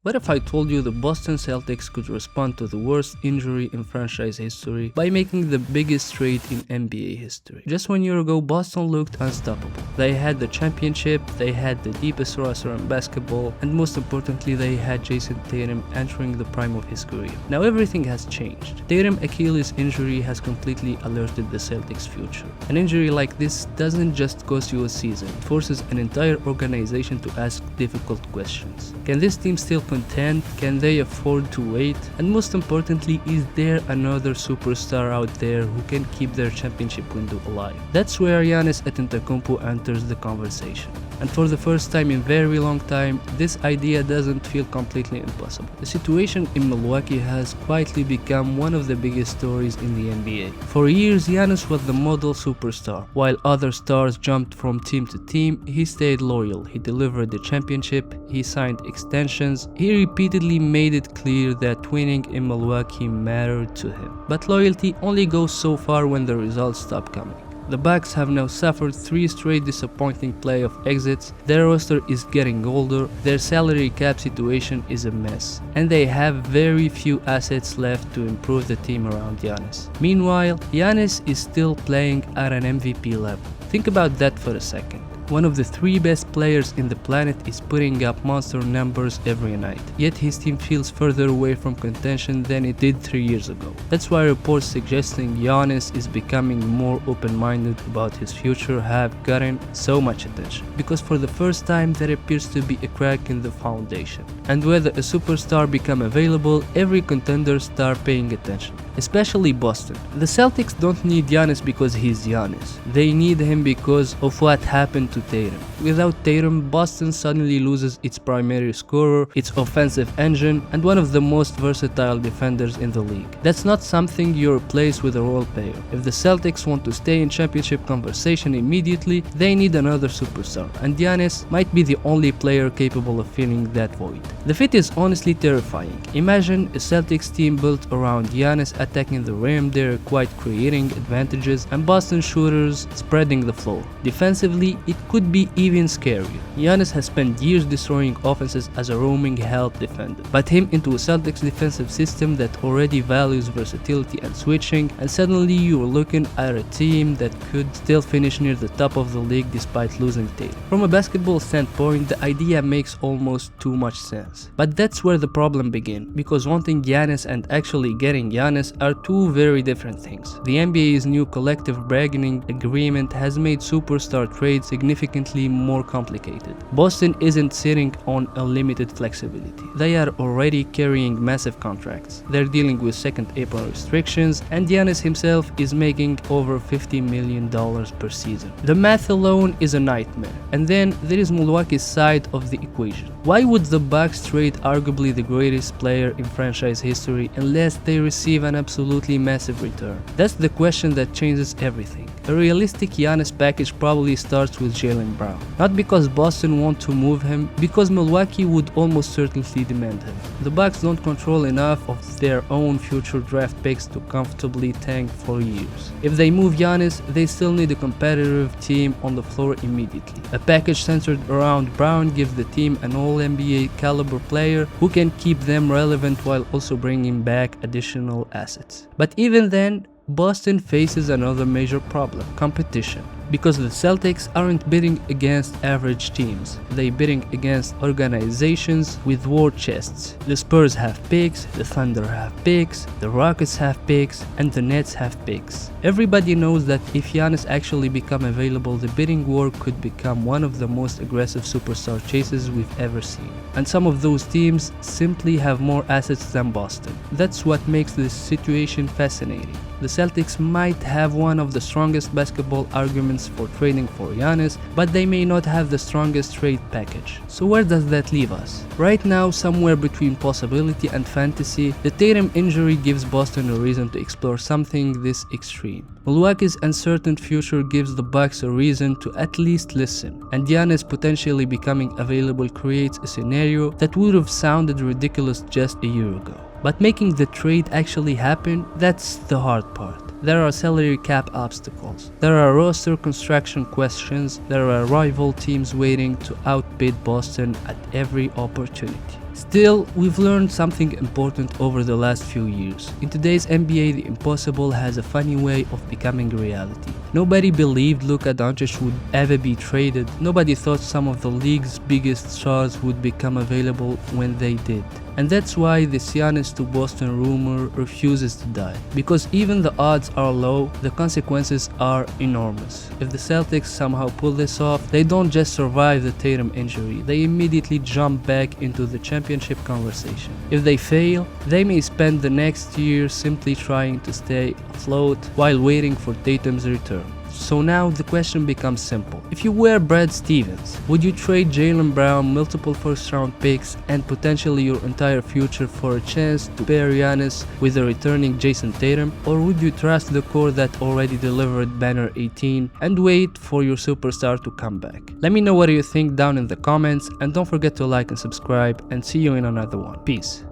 What if I told you the Boston Celtics could respond to the worst injury in franchise history by making the biggest trade in NBA history? Just 1 year ago, Boston looked unstoppable. They had the championship, they had the deepest roster in basketball, and most importantly, they had Jayson Tatum entering the prime of his career. Now everything has changed. Tatum's Achilles injury has completely alerted the Celtics' future. An injury like this doesn't just cost you a season, it forces an entire organization to ask difficult questions. Can this team still contend? Can they afford to wait? And most importantly, is there another superstar out there who can keep their championship window alive? That's where Giannis Antetokounmpo enters the conversation. And for the first time in very long time, this idea doesn't feel completely impossible. The situation in Milwaukee has quietly become one of the biggest stories in the NBA. For years, Giannis was the model superstar. While other stars jumped from team to team, he stayed loyal. He delivered the championship, he signed extensions, he repeatedly made it clear that winning in Milwaukee mattered to him. But loyalty only goes so far when the results stop coming. The Bucks have now suffered 3 straight disappointing playoff exits, their roster is getting older, their salary cap situation is a mess, and they have very few assets left to improve the team around Giannis. Meanwhile, Giannis is still playing at an MVP level. Think about that for a second. One of the 3 best players in the planet is putting up monster numbers every night, yet his team feels further away from contention than it did 3 years ago. That's why reports suggesting Giannis is becoming more open-minded about his future have gotten so much attention, because for the first time there appears to be a crack in the foundation. And whether a superstar become available, every contender start paying attention, especially Boston. The Celtics don't need Giannis because he's Giannis. They need him because of what happened to Tatum. Without Tatum, Boston suddenly loses its primary scorer, its offensive engine, and one of the most versatile defenders in the league. That's not something you replace with a role player. If the Celtics want to stay in championship conversation immediately, they need another superstar, and Giannis might be the only player capable of filling that void. The fit is honestly terrifying. Imagine a Celtics team built around Giannis attacking the rim, they're quite creating advantages, and Boston shooters spreading the floor. Defensively, it could be even scarier. Giannis has spent years destroying offenses as a roaming help defender, but him into a Celtics defensive system that already values versatility and switching, and suddenly you're looking at a team that could still finish near the top of the league despite losing Tatum. From a basketball standpoint, the idea makes almost too much sense. But that's where the problem begins, because wanting Giannis and actually getting Giannis are 2 very different things. The NBA's new collective bargaining agreement has made superstar trades significantly more complicated. Boston isn't sitting on unlimited flexibility. They are already carrying massive contracts. They're dealing with second April restrictions, and Giannis himself is making over $50 million per season. The math alone is a nightmare. And then there is Milwaukee's side of the equation. Why would the Bucks trade arguably the greatest player in franchise history unless they receive an absolutely massive return? That's the question that changes everything. A realistic Giannis package probably starts with Jaylen Brown. Not because Boston want to move him, because Milwaukee would almost certainly demand him. The Bucks don't control enough of their own future draft picks to comfortably tank for years. If they move Giannis, they still need a competitive team on the floor immediately. A package centered around Brown gives the team an all-NBA caliber player who can keep them relevant while also bringing back additional assets. But even then, Boston faces another major problem: competition. Because the Celtics aren't bidding against average teams, they're bidding against organizations with war chests. The Spurs have picks, the Thunder have picks, the Rockets have picks, and the Nets have picks. Everybody knows that if Giannis actually become available, the bidding war could become one of the most aggressive superstar chases we've ever seen. And some of those teams simply have more assets than Boston. That's what makes this situation fascinating. The Celtics might have one of the strongest basketball arguments for trading for Giannis, but they may not have the strongest trade package. So where does that leave us? Right now, somewhere between possibility and fantasy, the Tatum injury gives Boston a reason to explore something this extreme. Milwaukee's uncertain future gives the Bucks a reason to at least listen, and Giannis potentially becoming available creates a scenario that would have sounded ridiculous just a year ago. But making the trade actually happen, that's the hard part. There are salary cap obstacles. There are roster construction questions. There are rival teams waiting to outbid Boston at every opportunity. Still, we've learned something important over the last few years. In today's NBA, the impossible has a funny way of becoming reality. Nobody believed Luka Doncic would ever be traded. Nobody thought some of the league's biggest stars would become available when they did. And that's why the Giannis to Boston rumor refuses to die. Because even the odds are low, the consequences are enormous. If the Celtics somehow pull this off, they don't just survive the Tatum injury, they immediately jump back into the championship conversation. If they fail, they may spend the next year simply trying to stay afloat while waiting for Tatum's return. So now the question becomes simple. If you were Brad Stevens, would you trade Jaylen Brown, multiple first-round picks, and potentially your entire future for a chance to pair Giannis with a returning Jayson Tatum? Or would you trust the core that already delivered Banner 18 and wait for your superstar to come back? Let me know what you think down in the comments, and don't forget to like and subscribe, and see you in another one. Peace.